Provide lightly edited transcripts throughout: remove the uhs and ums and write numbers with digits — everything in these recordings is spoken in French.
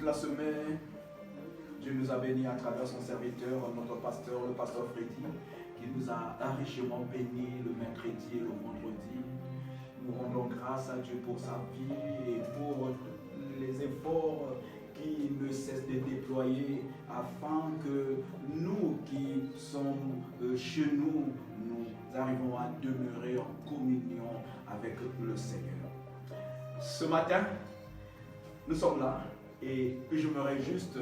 la semaine, Dieu nous a bénis à travers son serviteur, notre pasteur, le pasteur Freddy, qui nous a richement bénis le mercredi et le vendredi. Nous rendons grâce à Dieu pour sa vie et pour les efforts qui ne cessent de déployer afin que nous qui sommes chez nous, nous arrivons à demeurer en communion avec le Seigneur. Ce matin, nous sommes là et j'aimerais juste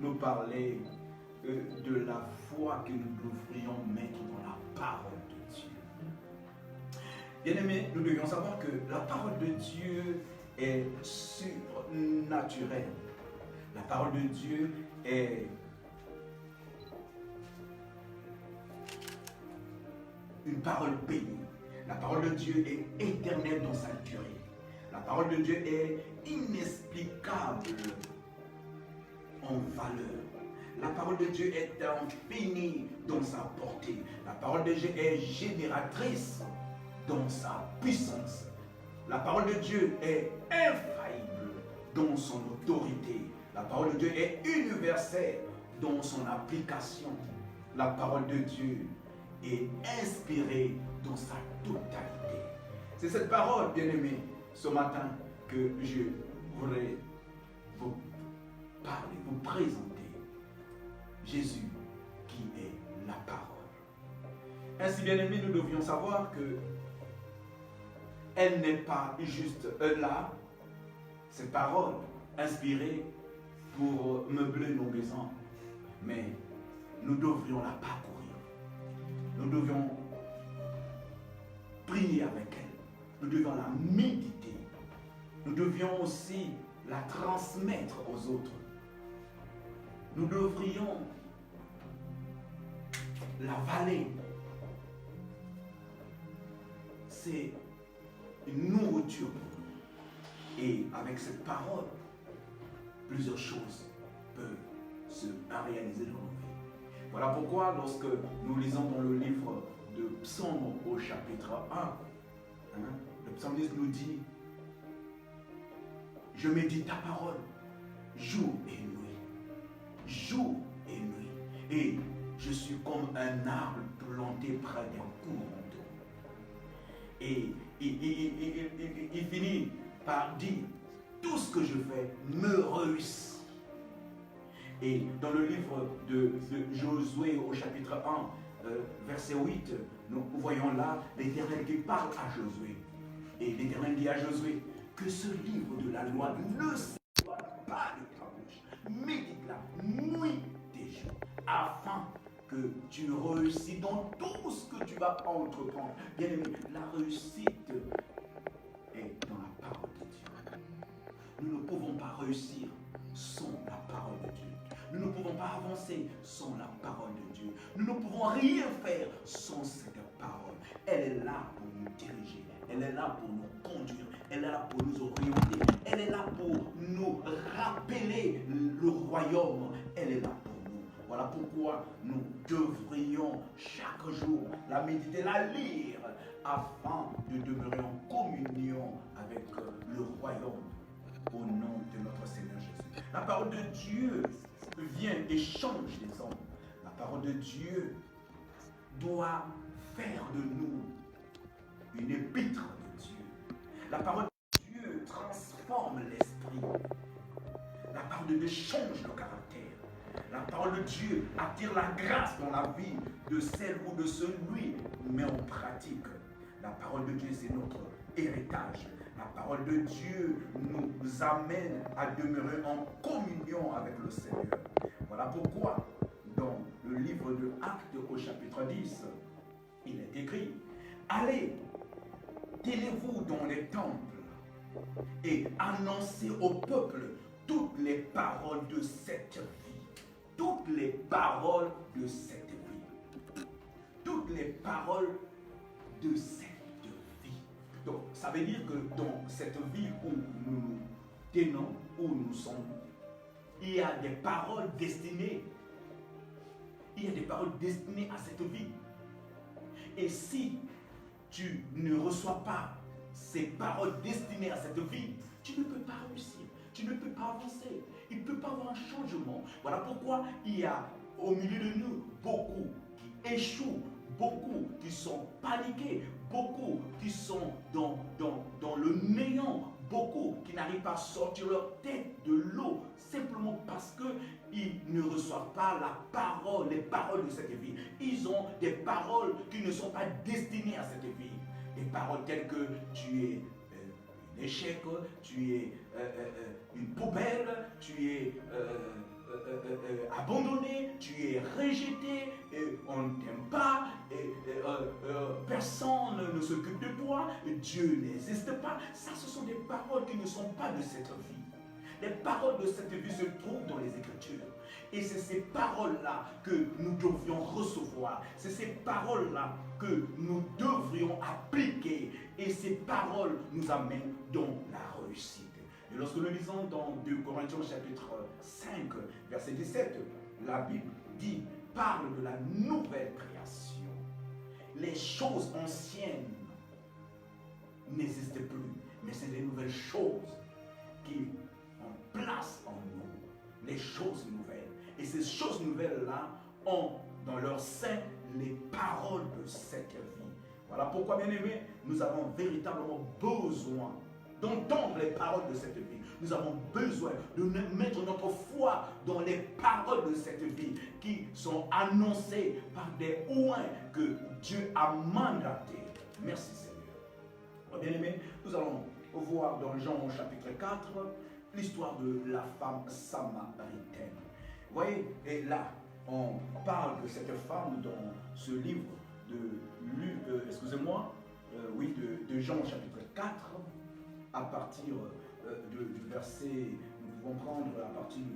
nous parler de la foi que nous devrions mettre dans la parole de Dieu. Bien-aimés, nous devions savoir que la parole de Dieu est surnaturelle. La parole de Dieu est une parole bénie. La parole de Dieu est éternelle dans sa durée. La parole de Dieu est inexplicable en valeur. La parole de Dieu est infinie dans sa portée. La parole de Dieu est génératrice dans sa puissance. La parole de Dieu est infaillible dans son autorité. La parole de Dieu est universelle dans son application. La parole de Dieu est inspirée dans sa totalité. C'est cette parole, bien-aimés, ce matin que je voudrais vous parler, vous présenter. Jésus qui est la parole. Ainsi, bien-aimés, nous devions savoir que elle n'est pas juste là, cette parole inspirée pour meubler nos maisons, mais nous devrions la parcourir. Nous devions prier avec elle. Nous devions la méditer. Nous devions aussi la transmettre aux autres. Nous devrions l'avaler. C'est une nourriture pour nous. Et avec cette parole, plusieurs choses peuvent se réaliser dans nos vies. Voilà pourquoi lorsque nous lisons dans le livre de Psaume au chapitre 1, le psalmiste nous dit « Je médite ta parole jour et nuit, jour et nuit, et je suis comme un arbre planté près d'un courant d'eau. » Et il finit par dire « Tout ce que je fais me réussit. » Et dans le livre de Josué au chapitre 1, verset 8, nous voyons là l'Éternel qui parle à Josué. Et l'Éternel dit à Josué que ce livre de la loi ne s'éloigne pas de ta bouche. Médite-la nuit et jour, afin que tu réussis dans tout ce que tu vas entreprendre. Bien aimé, la réussite est dans la parole de Dieu. Nous ne pouvons pas réussir sans la parole de Dieu. Nous ne pouvons pas avancer sans la parole de Dieu. Nous ne pouvons rien faire sans cette parole. Elle est là pour nous diriger. Elle est là pour nous conduire. Elle est là pour nous orienter. Elle est là pour nous rappeler le royaume. Elle est là pour nous. Voilà pourquoi nous devrions chaque jour la méditer, la lire, afin de demeurer en communion avec le royaume au nom de notre Seigneur Jésus. La parole de Dieu vient et change les hommes. La parole de Dieu doit faire de nous une épître de Dieu. La parole de Dieu transforme l'esprit. La parole de Dieu change le caractère. La parole de Dieu attire la grâce dans la vie de celle ou de celui qui met en pratique. La parole de Dieu, c'est notre héritage. La parole de Dieu nous amène à demeurer en communion avec le Seigneur. Voilà pourquoi, dans le livre de Actes au chapitre 10, il est écrit « Allez, tenez-vous dans les temples et annoncez au peuple toutes les paroles de cette vie. » Toutes les paroles de cette vie. Toutes les paroles de cette vie. Donc, ça veut dire que dans cette vie où nous nous tenons, où nous sommes, il y a des paroles destinées. Il y a des paroles destinées à cette vie. Et si tu ne reçois pas ces paroles destinées à cette vie, tu ne peux pas réussir. Tu ne peux pas avancer. Il peut un changement. Voilà pourquoi il y a au milieu de nous beaucoup qui échouent, beaucoup qui sont paniqués, beaucoup qui sont dans le néant, beaucoup qui n'arrivent pas à sortir leur tête de l'eau simplement parce qu'ils ne reçoivent pas les paroles de cette vie. Ils ont des paroles qui ne sont pas destinées à cette vie. Des paroles telles que tu es un échec, tu es une poubelle, tu es abandonné, tu es rejeté, on ne t'aime pas, personne ne s'occupe de toi, Dieu n'existe pas. Ça, ce sont des paroles qui ne sont pas de cette vie. Les paroles de cette vie se trouvent dans les Écritures. Et c'est ces paroles-là que nous devrions recevoir. C'est ces paroles-là que nous devrions appliquer. Et ces paroles nous amènent dans la réussite. Et lorsque nous lisons dans 2 Corinthiens chapitre 5, verset 17, la Bible parle de la nouvelle création. Les choses anciennes n'existent plus, mais c'est des nouvelles choses qui ont place en nous. Les choses nouvelles. Et ces choses nouvelles-là ont dans leur sein les paroles de cette vie. Voilà pourquoi, bien aimés, nous avons véritablement besoin d'entendre les paroles de cette vie. Nous avons besoin de mettre notre foi dans les paroles de cette vie qui sont annoncées par des oins que Dieu a mandatés. Merci Seigneur. Bien aimés, nous allons voir dans Jean chapitre 4 l'histoire de la femme samaritaine. Vous voyez, et là, on parle de cette femme dans ce livre de Jean chapitre 4, à partir du verset, nous pouvons prendre à partir du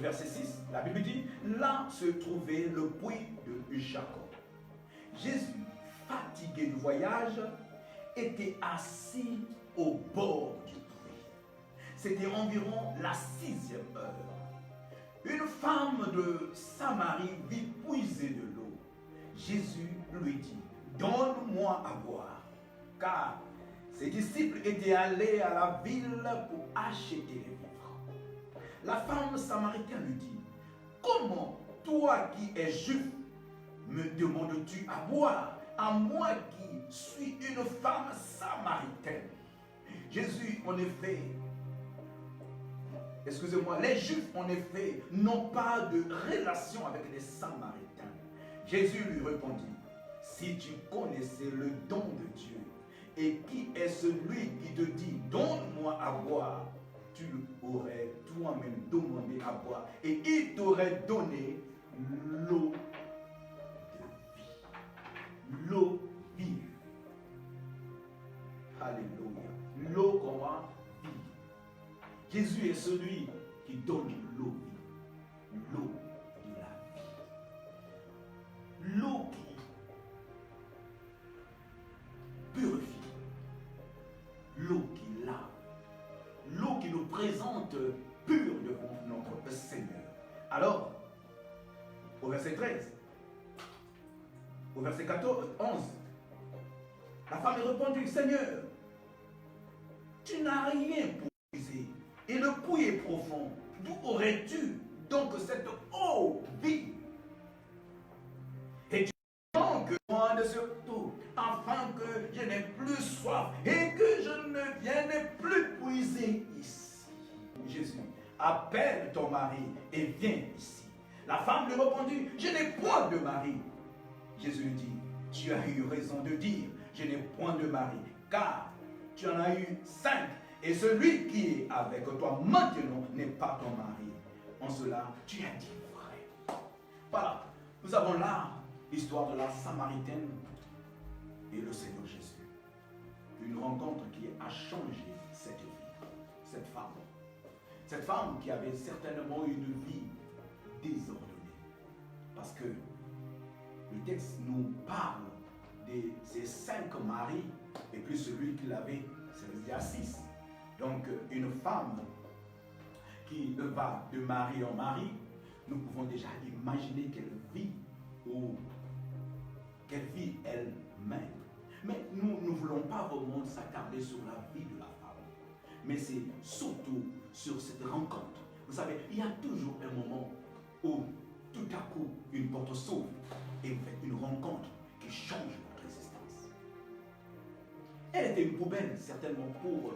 verset 6. La Bible dit, là se trouvait le puits de Jacob. Jésus, fatigué du voyage, était assis au bord du puits. C'était environ la 6e heure. Une femme de Samarie vit puiser de l'eau. Jésus lui dit, donne-moi à boire, car ses disciples étaient allés à la ville pour acheter les vivres. La femme samaritaine lui dit, comment toi qui es juif me demandes-tu à boire, à moi qui suis une femme samaritaine? Jésus, en effet, les Juifs, en effet, n'ont pas de relation avec les Samaritains. Jésus lui répondit, si tu connaissais le don de Dieu, et qui est celui qui te dit, donne-moi à boire, tu aurais toi-même demandé à boire, et il t'aurait donné l'eau de vie. L'eau vive. Alléluia. L'eau comment? Jésus est celui qui donne l'eau vive, l'eau de la vie, l'eau qui purifie, l'eau qui lave, l'eau qui nous présente pure devant notre Seigneur. Alors, au verset 13, au verset 11, la femme répondit, Seigneur, tu n'as rien pour puiser. Et le puits est profond. D'où aurais-tu donc cette eau vive? Et tu manques moi de surtout, afin que je n'ai plus soif et que je ne vienne plus puiser ici. Jésus, appelle ton mari et viens ici. La femme lui répondit, je n'ai point de mari. Jésus lui dit, tu as eu raison de dire, je n'ai point de mari, car tu en as eu 5. Et celui qui est avec toi maintenant n'est pas ton mari. En cela, tu as dit vrai. Voilà, nous avons là l'histoire de la Samaritaine et le Seigneur Jésus. Une rencontre qui a changé cette vie, cette femme. Cette femme qui avait certainement une vie désordonnée. Parce que le texte nous parle de ses 5 maris et puis celui qu'il avait, c'est-à-dire 6. Donc, une femme qui va de mari en mari, nous pouvons déjà imaginer quelle vie elle mène. Mais nous ne voulons pas vraiment s'attarder sur la vie de la femme. mais c'est surtout sur cette rencontre. Vous savez, il y a toujours un moment où tout à coup une porte s'ouvre et vous faites une rencontre qui change votre existence. Elle était une poubelle certainement pour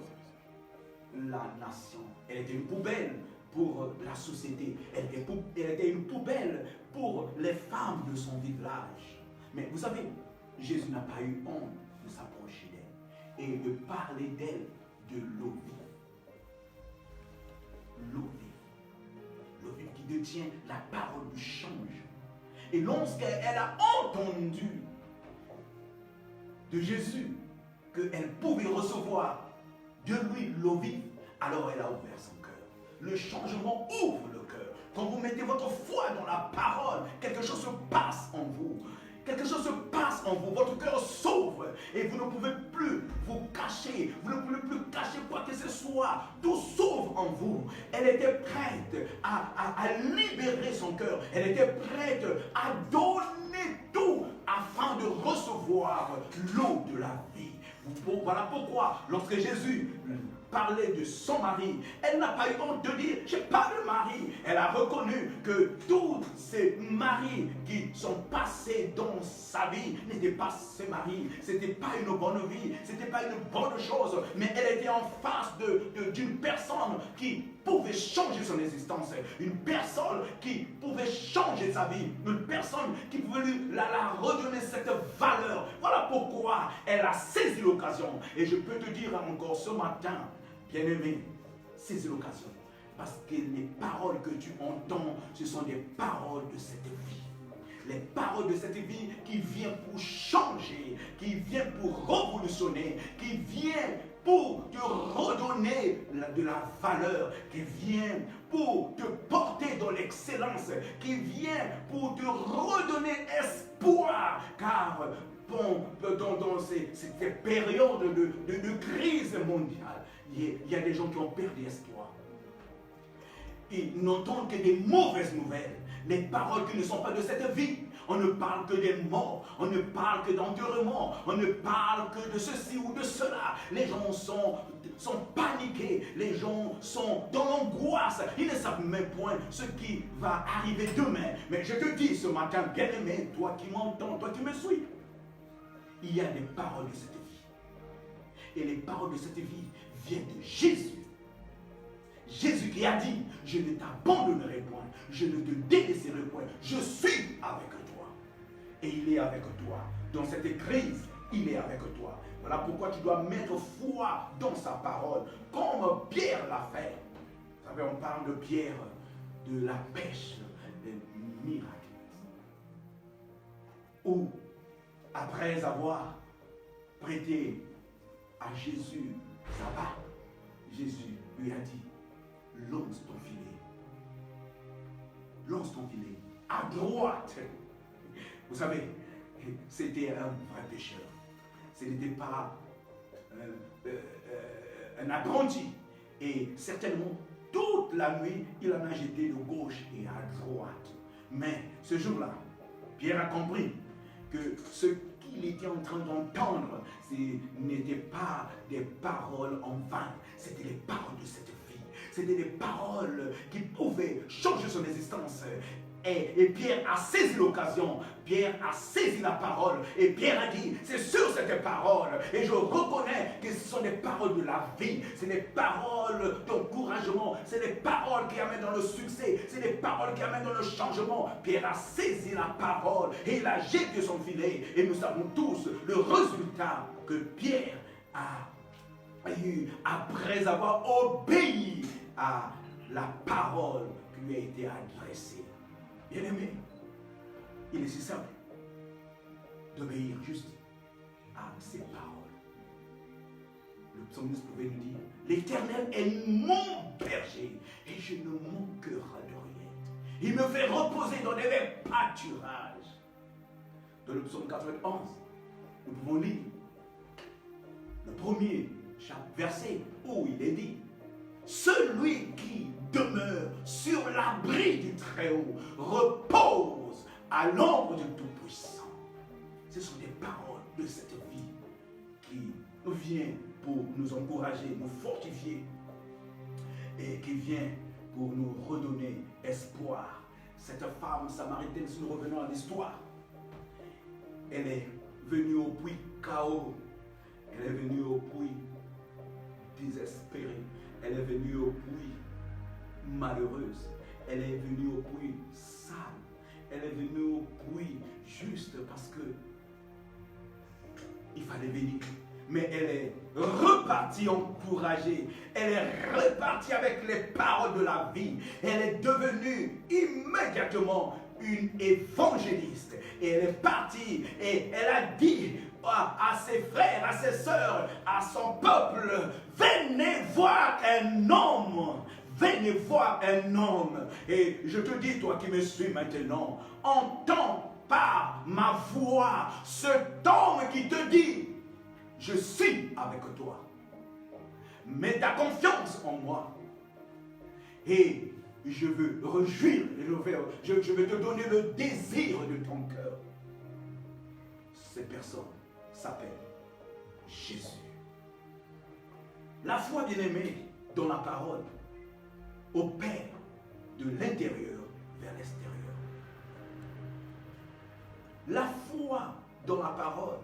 la nation. Elle était une poubelle pour la société. Elle était une poubelle pour les femmes de son village. Mais vous savez, Jésus n'a pas eu honte de s'approcher d'elle et de parler d'elle de l'eau vive. L'eau vive. L'eau vive qui détient la parole du change. Et lorsqu'elle a entendu de Jésus qu'elle pouvait recevoir de lui l'eau vive, alors elle a ouvert son cœur. Le changement ouvre le cœur. Quand vous mettez votre foi dans la parole, quelque chose se passe en vous. Quelque chose se passe en vous, votre cœur s'ouvre et vous ne pouvez plus vous cacher, vous ne pouvez plus cacher quoi que ce soit, tout s'ouvre en vous. Elle était prête à libérer son cœur, elle était prête à donner tout afin de recevoir l'eau de la vie. Voilà pourquoi, lorsque Jésus parlait de son mari, elle n'a pas eu honte de dire « j'ai pas de mari ». Elle a reconnu que tous ces maris qui sont passés dans sa vie n'étaient pas ses maris. C'était pas une bonne vie, c'était pas une bonne chose, mais elle était en face d'une personne qui pouvait changer son existence, une personne qui pouvait changer sa vie, une personne qui pouvait la redonner cette valeur. Voilà pourquoi elle a saisi l'occasion. Et je peux te dire encore ce matin, bien-aimé, saisis l'occasion. Parce que les paroles que tu entends, ce sont des paroles de cette vie. Les paroles de cette vie qui viennent pour changer, qui viennent pour révolutionner, qui viennent pour te redonner de la valeur, qui vient pour te porter dans l'excellence, qui vient pour te redonner espoir. Car dans ces périodes de crise mondiale, il y a des gens qui ont perdu espoir. Ils n'entendent que des mauvaises nouvelles, des paroles qui ne sont pas de cette vie. On ne parle que des morts, on ne parle que d'enterrement, on ne parle que de ceci ou de cela. Les gens sont paniqués, les gens sont dans l'angoisse, ils ne savent même point ce qui va arriver demain. Mais je te dis ce matin, bien-aimé, toi qui m'entends, toi qui me suis, il y a des paroles de cette vie. Et les paroles de cette vie viennent de Jésus. Jésus qui a dit, je ne t'abandonnerai point, je ne te délaisserai point, je suis avec toi. Et il est avec toi. Dans cette crise, il est avec toi. Voilà pourquoi tu dois mettre foi dans sa parole, comme Pierre l'a fait. Vous savez, on parle de Pierre, de la pêche, des miracles. Où, après avoir prêté à Jésus sa barque, Jésus lui a dit, lance ton filet. Lance ton filet à droite. Vous savez, c'était un vrai pêcheur. Ce n'était pas un apprenti. Et certainement, toute la nuit, il en a jeté de gauche et à droite. Mais ce jour-là, Pierre a compris que ce qu'il était en train d'entendre, ce n'était pas des paroles en vain, c'était les paroles de cette vie. C'était des paroles qui pouvaient changer son existence. Et Pierre a saisi l'occasion, Pierre a saisi la parole, et Pierre a dit, c'est sur cette parole, et je reconnais que ce sont des paroles de la vie, c'est des paroles d'encouragement, c'est des paroles qui amènent dans le succès, c'est des paroles qui amènent dans le changement. Pierre a saisi la parole, et il a jeté son filet, et nous savons tous le résultat que Pierre a eu après avoir obéi à la parole qui lui a été adressée. Bien-aimé, il est si simple d'obéir juste à ces paroles. Le psalmiste pouvait nous dire, l'Éternel est mon berger et je ne manquerai de rien. Il me fait reposer dans des verts pâturages. Dans le psaume 91, nous pouvons lire le premier verset où il est dit, celui qui demeure sur l'abri du Très-Haut repose à l'ombre du Tout-Puissant. Ce sont des paroles de cette vie qui nous viennent pour nous encourager, nous fortifier et qui vient pour nous redonner espoir. Cette femme samaritaine, si nous revenons à l'histoire, elle est venue au puits chaos. Elle est venue au puits désespérée. Elle est venue au puits malheureuse. Elle est venue au puits sale. Elle est venue au puits juste parce que il fallait venir. Mais elle est repartie encouragée. Elle est repartie avec les paroles de la vie. Elle est devenue immédiatement une évangéliste. Et elle est partie et elle a dit à ses frères, à ses sœurs, à son peuple, venez voir un homme. Venez voir un homme. Et je te dis, toi qui me suis maintenant, entends par ma voix cet homme qui te dit, je suis avec toi. Mets ta confiance en moi. Et je veux réjouir, je vais te donner le désir de ton cœur. Cette personne s'appelle Jésus. La foi, bien-aimée, dans la parole, opère de l'intérieur vers l'extérieur. La foi dans la parole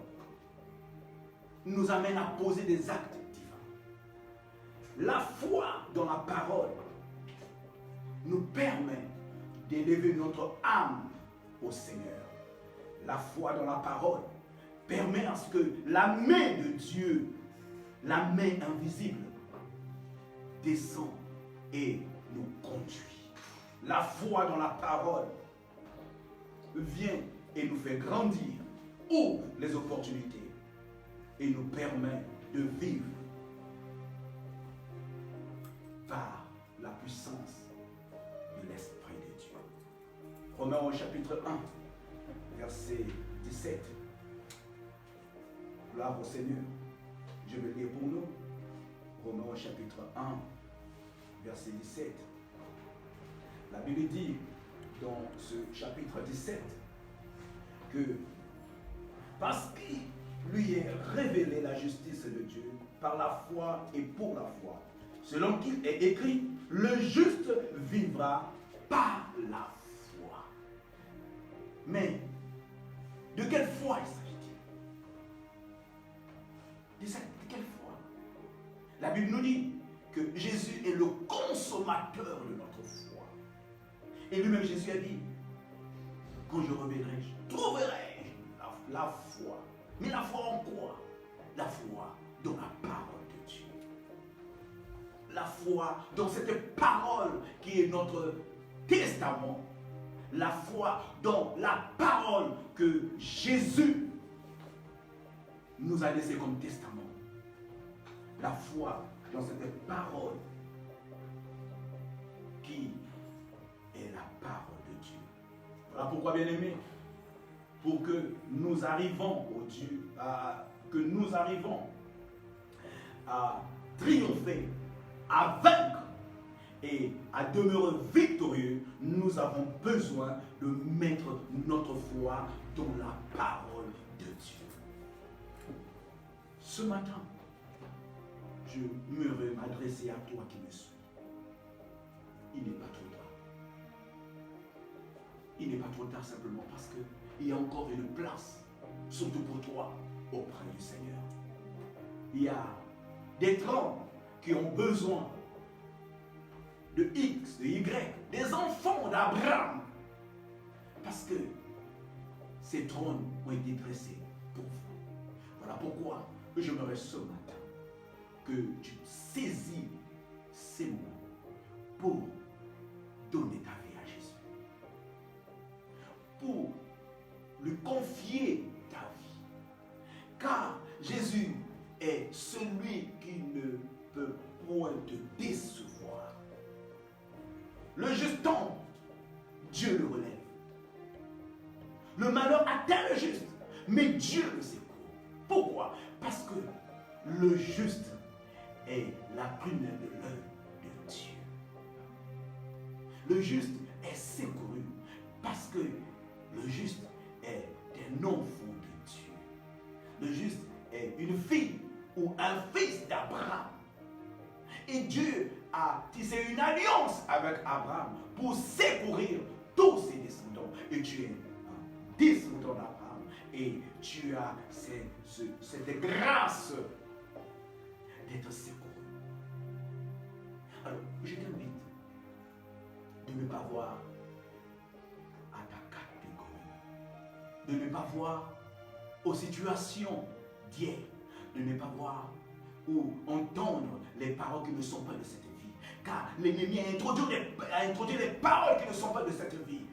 nous amène à poser des actes divins. La foi dans la parole nous permet d'élever notre âme au Seigneur. La foi dans la parole permet à ce que la main de Dieu, la main invisible, descend et nous conduit. La foi dans la parole vient et nous fait grandir, ouvre les opportunités et nous permet de vivre par la puissance de l'Esprit de Dieu. Romains au chapitre 1, verset 17. Gloire au Seigneur. Je vais lire pour nous. Romains au chapitre 1, verset 17. La Bible dit dans ce chapitre 17 que parce qu'il lui est révélé la justice de Dieu par la foi et pour la foi, selon qu'il est écrit, le juste vivra par la foi. Mais de quelle foi il s'agit-il? De quelle foi? La Bible nous dit que Jésus est le consommateur de notre foi. Et lui-même, Jésus a dit, quand je reviendrai, je trouverai la foi. Mais la foi en quoi? La foi dans la parole de Dieu. La foi dans cette parole qui est notre testament. La foi dans la parole que Jésus nous a laissée comme testament. La foi dans cette parole qui est la parole de Dieu. Voilà pourquoi, bien aimé, pour que nous arrivons au Dieu, que nous arrivons à triompher, à vaincre et à demeurer victorieux, nous avons besoin de mettre notre foi dans la parole de Dieu. Ce matin, je me veux m'adresser à toi qui me suis. Il n'est pas trop tard. Il n'est pas trop tard simplement parce qu'il y a encore une place, surtout pour toi, auprès du Seigneur. Il y a des trônes qui ont besoin de X, de Y, des enfants d'Abraham. Parce que ces trônes ont été dressés pour vous. Voilà pourquoi j'aimerais ce matin que tu saisis ces mots pour donner ta vie à Jésus. Pour lui confier ta vie. Car Jésus est celui qui ne peut point te décevoir. Le juste tombe, Dieu le relève. Le malheur atteint le juste, mais Dieu le secourt. Pourquoi? Parce que le juste est la prunelle de l'œil de Dieu. Le juste est secouru parce que le juste est un enfant de Dieu. Le juste est une fille ou un fils d'Abraham. Et Dieu a tissé une alliance avec Abraham pour secourir tous ses descendants. Et tu es un descendant d'Abraham. Et tu as cette grâce d'être secouru. Alors, je t'invite de ne pas voir à ta catégorie, de ne pas voir aux situations d'hier, de ne pas voir ou entendre les paroles qui ne sont pas de cette vie. Car l'ennemi a introduit les paroles qui ne sont pas de cette vie,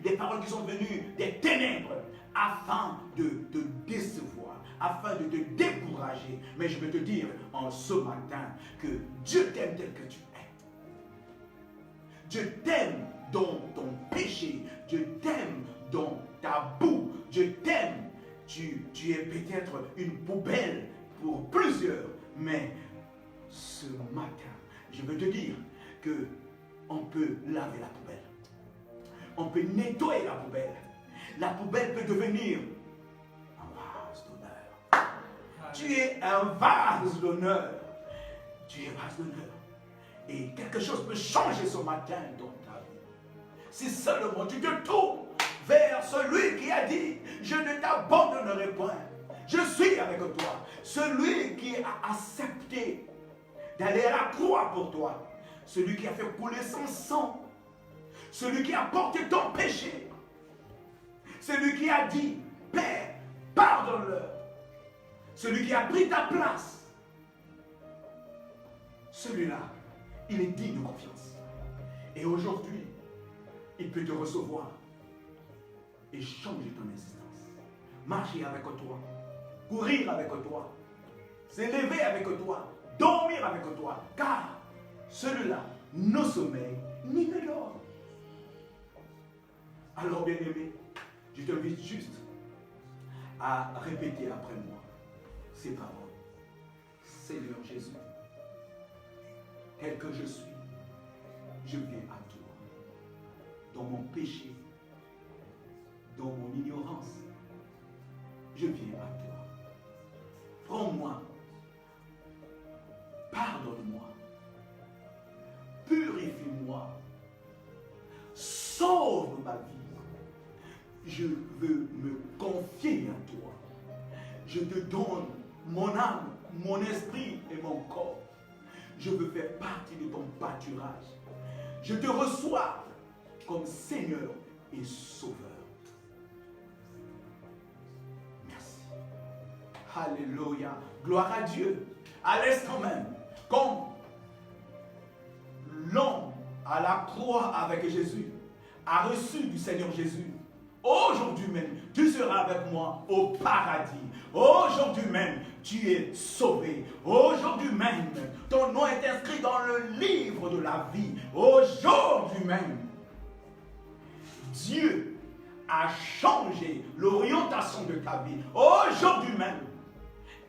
des paroles qui sont venues des ténèbres, afin de te décevoir, afin de te décourager. Mais je veux te dire en ce matin que Dieu t'aime tel que tu es. Dieu t'aime dans ton péché, Dieu t'aime dans ta boue, Dieu t'aime. Tu es peut-être une poubelle pour plusieurs, mais ce matin, je veux te dire que on peut laver la poubelle. On peut nettoyer la poubelle. La poubelle peut devenir un vase d'honneur. Tu es un vase d'honneur. Tu es un vase d'honneur. Et quelque chose peut changer ce matin dans ta vie. Si seulement tu te tournes vers celui qui a dit, je ne t'abandonnerai point. Je suis avec toi. Celui qui a accepté d'aller à la croix pour toi. Celui qui a fait couler son sang. Celui qui a porté ton péché. Celui qui a dit, Père, pardonne-leur. Celui qui a pris ta place. Celui-là, il est digne de confiance. Et aujourd'hui, il peut te recevoir et changer ton existence. Marcher avec toi, courir avec toi, s'élever avec toi, dormir avec toi. Car celui-là ne sommeille ni ne dort. Alors, bien-aimé, je t'invite juste à répéter après moi ces paroles. Seigneur Jésus, tel que je suis, je viens à toi. Dans mon péché, dans mon ignorance, je viens à toi. Prends-moi, pardonne-moi, purifie-moi, sauve ma vie. Je veux me confier à toi. Je te donne mon âme, mon esprit et mon corps. Je veux faire partie de ton pâturage. Je te reçois comme Seigneur et Sauveur. Merci. Alléluia. Gloire à Dieu. À l'instant même, comme l'homme à la croix avec Jésus a reçu du Seigneur Jésus, aujourd'hui même, tu seras avec moi au paradis. Aujourd'hui même, tu es sauvé. Aujourd'hui même, ton nom est inscrit dans le livre de la vie. Aujourd'hui même, Dieu a changé l'orientation de ta vie. Aujourd'hui même,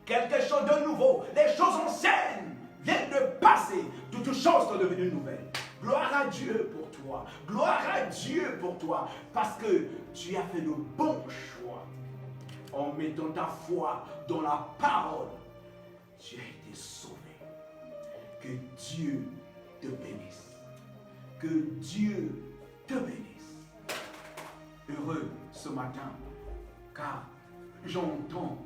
quelque chose de nouveau, les choses anciennes viennent de passer. Toutes choses sont devenues nouvelles. Gloire à Dieu pour toi. Gloire à Dieu pour toi. Parce que tu as fait le bon choix. En mettant ta foi dans la parole, tu as été sauvé. Que Dieu te bénisse. Que Dieu te bénisse. Heureux ce matin, car j'entends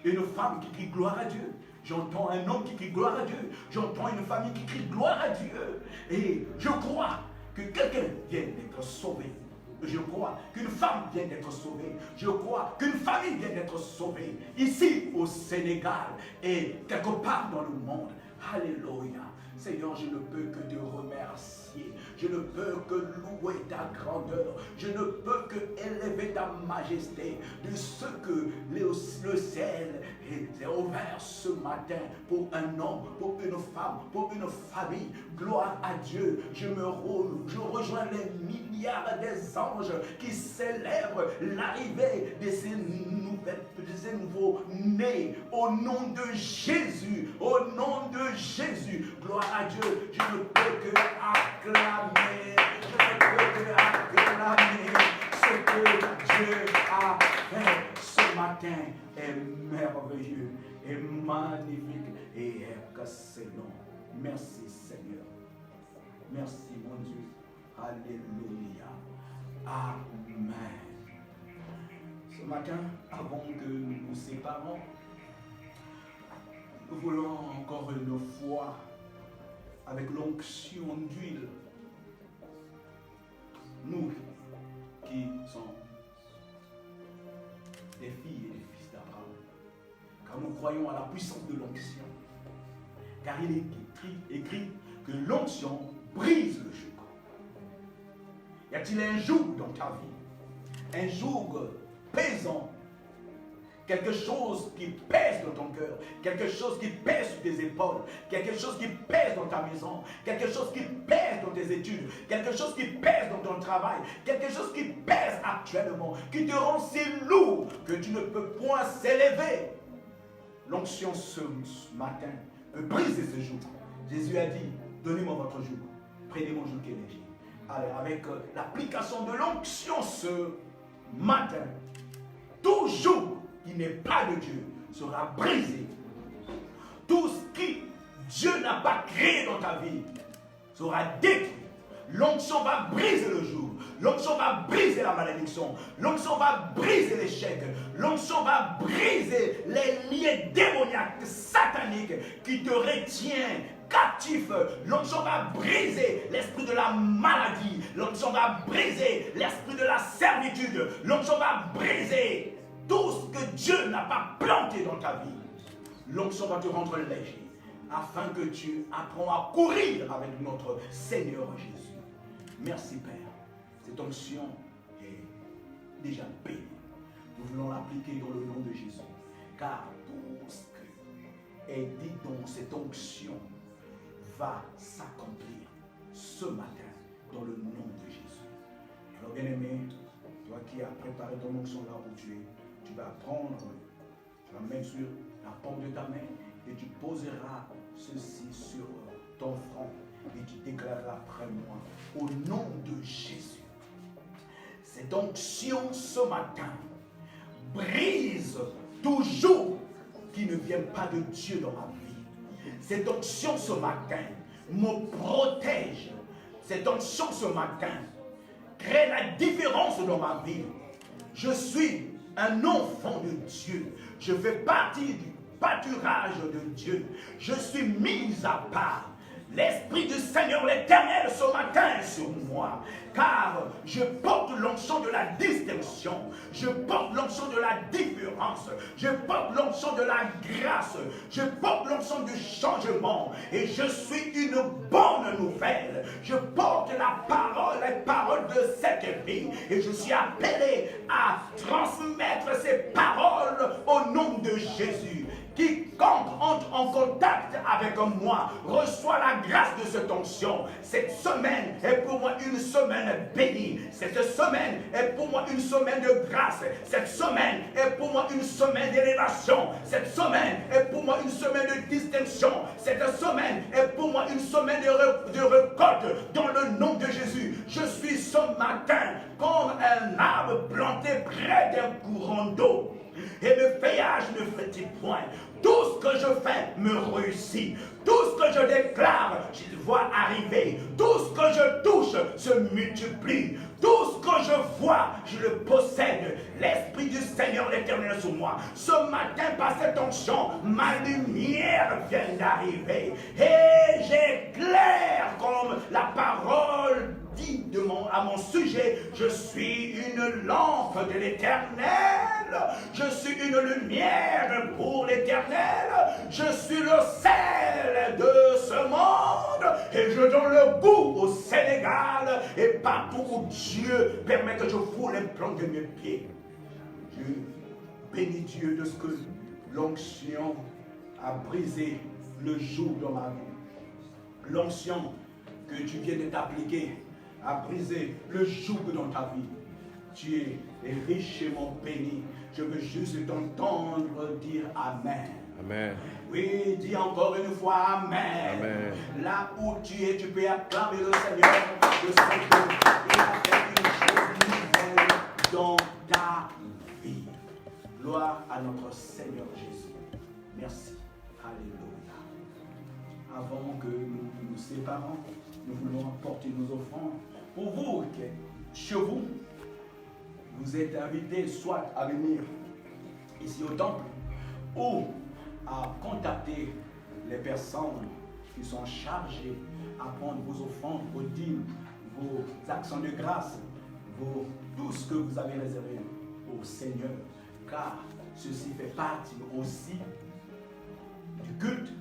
une femme qui crie gloire à Dieu. J'entends un homme qui crie gloire à Dieu. J'entends une famille qui crie gloire à Dieu. Et je crois que quelqu'un vient d'être sauvé. Je crois qu'une femme vient d'être sauvée. Je crois qu'une famille vient d'être sauvée. Ici au Sénégal et quelque part dans le monde. Alléluia. Seigneur, je ne peux que te remercier. Je ne peux que louer ta grandeur. Je ne peux que élever ta majesté de ce que le ciel est ouvert ce matin pour un homme, pour une femme, pour une famille. Gloire à Dieu. Je rejoins les milliards des anges qui célèbrent l'arrivée de ces nouveaux nés au nom de Jésus. Au nom de Jésus. Gloire à Dieu. Je ne peux que acclamer. Je ne peux que acclamer ce que Dieu a fait ce matin est merveilleux, est magnifique et est cassé. excellent. Merci Seigneur. Merci mon Dieu. Alléluia. Amen. Ce matin, avant que nous nous séparons, nous voulons encore une fois, avec l'onction d'huile, nous qui sommes des filles et des fils d'Abraham, car nous croyons à la puissance de l'onction, car il est écrit que l'onction brise le joug. Y a-t-il un joug dans ta vie? Un joug pesant? Quelque chose qui pèse dans ton cœur, quelque chose qui pèse sur tes épaules, quelque chose qui pèse dans ta maison, quelque chose qui pèse dans tes études, quelque chose qui pèse dans ton travail, quelque chose qui pèse actuellement, qui te rend si lourd que tu ne peux point s'élever. L'onction ce matin peut briser ce joug. Jésus a dit, donnez-moi votre joug, prenez mon joug qui est léger. Alors, avec l'application de l'onction ce matin, tout joug qui n'est pas de Dieu sera brisé. Tout ce qui Dieu n'a pas créé dans ta vie sera détruit. L'onction va briser le jour. L'onction va briser la malédiction. L'onction va briser l'échec. L'onction va briser les liens démoniaques, sataniques qui te retiennent captif. L'onction va briser l'esprit de la maladie. L'onction va briser l'esprit de la servitude. L'onction va briser tout ce que Dieu n'a pas planté dans ta vie. L'onction va te rendre léger, afin que tu apprends à courir avec notre Seigneur Jésus. Merci Père. Cette onction est déjà bénie. Nous voulons l'appliquer dans le nom de Jésus. Car tout ce qui est dit dans cette onction va s'accomplir ce matin dans le nom de Jésus. Alors bien-aimé, toi qui as préparé ton onction là où tu es, tu vas prendre, tu vas mettre sur la paume de ta main et tu poseras ceci sur ton front et tu déclareras après moi, au nom de Jésus. Cette onction ce matin brise tout joug qui ne vient pas de Dieu dans ma vie. Cette onction ce matin me protège. Cette onction ce matin crée la différence dans ma vie. Je suis un enfant de Dieu. Je fais partie du pâturage de Dieu. Je suis mis à part. L'Esprit du Seigneur l'Éternel ce matin est sur moi, car je porte l'onction de la distinction, je porte l'onction de la différence, je porte l'onction de la grâce, je porte l'onction du changement, et je suis une bonne nouvelle. Je porte la parole, les paroles de cette vie, et je suis appelé à transmettre ces paroles au nom de Jésus. Quiconque entre en contact avec moi reçoit la grâce de cette onction. Cette semaine est pour moi une semaine bénie. Cette semaine est pour moi une semaine de grâce. Cette semaine est pour moi une semaine d'élévation. Cette semaine est pour moi une semaine de distinction. Cette semaine est pour moi une semaine de récolte dans le nom de Jésus. Je suis ce matin comme un arbre planté près d'un courant d'eau. Et le feuillage ne fait-il point. Tout ce que je fais me réussit. Tout ce que je déclare, je le vois arriver. Tout ce que je touche se multiplie. Tout ce que je vois, je le possède. L'Esprit du Seigneur l'Éternel sur moi. Ce matin, par cette onction, ma lumière vient d'arriver. Et j'éclaire comme la parole dit à mon sujet. Je suis une lampe de l'Éternel. Je suis une lumière pour l'Éternel. Je suis le sel de ce monde. Et je donne le goût au Sénégal et partout où Dieu permet que je foule les plantes de mes pieds. Je bénis Dieu de ce que l'onction a brisé le joug dans ma vie. L'onction que tu viens de t'appliquer a brisé le joug dans ta vie. Tu es richement béni. Je veux juste t'entendre dire Amen. Amen. Oui, dis encore une fois Amen. Amen. Là où tu es, tu peux acclamer le Seigneur. Je sais qu'il a fait une chose nouvelle dans ta vie. Gloire à notre Seigneur Jésus. Merci. Alléluia. avant que nous nous séparons, nous voulons apporter nos offrandes. Pour vous, chez vous, vous êtes invités soit à venir ici au temple ou à contacter les personnes qui sont chargées à prendre vos offrandes, vos dîmes, vos actions de grâce, tout ce que vous avez réservé au Seigneur, car ceci fait partie aussi du culte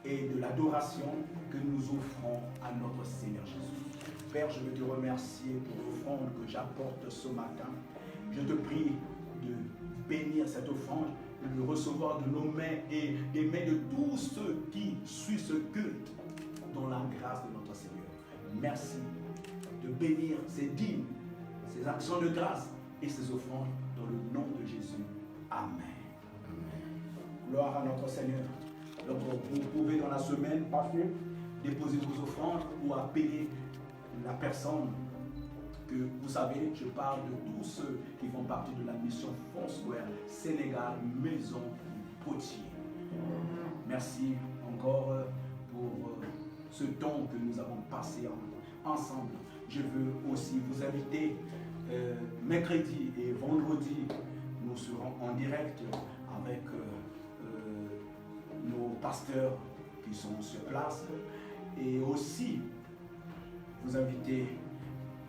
et de l'adoration que nous offrons à notre Seigneur Jésus. Père, je veux te remercier pour l'offrande que j'apporte ce matin. Je te prie de bénir cette offrande, de le recevoir de nos mains et des mains de tous ceux qui suivent ce culte dans la grâce de notre Seigneur. Merci de bénir ces dîmes, ces actions de grâce et ces offrandes dans le nom de Jésus. Amen. Gloire à notre Seigneur. Donc vous pouvez dans la semaine passer, déposer vos offrandes ou appeler la personne que vous savez. Je parle de tous ceux qui font partie de la mission Foursquare Sénégal Maison Potier. Merci encore pour ce temps que nous avons passé ensemble. Je veux aussi vous inviter mercredi et vendredi. Nous serons en direct avec nos pasteurs qui sont sur place et aussi vous inviter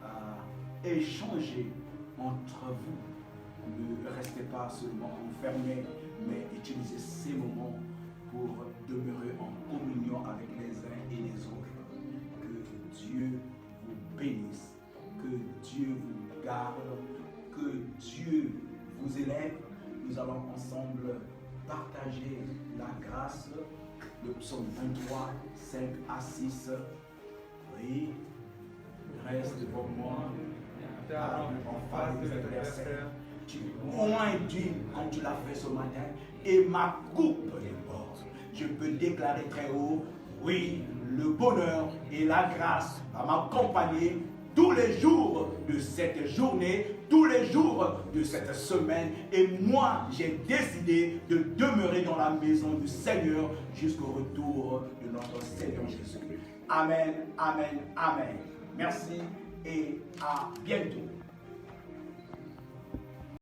à échanger entre vous. Ne restez pas seulement enfermés, mais utilisez ces moments pour demeurer en communion avec les uns et les autres. Que Dieu vous bénisse, que Dieu vous garde, que Dieu vous élève. Nous allons ensemble partager la grâce. Le psaume 23, 5 à 6. Oui, reste devant moi, en face des adversaires. Tu dis comme tu l'as fait ce matin, et ma coupe déborde. Je peux déclarer très haut, oui, le bonheur et la grâce va m'accompagner tous les jours de cette journée, tous les jours de cette semaine. Et moi, j'ai décidé de demeurer dans la maison du Seigneur jusqu'au retour de notre Seigneur Jésus. Amen, amen, amen. Merci et à bientôt.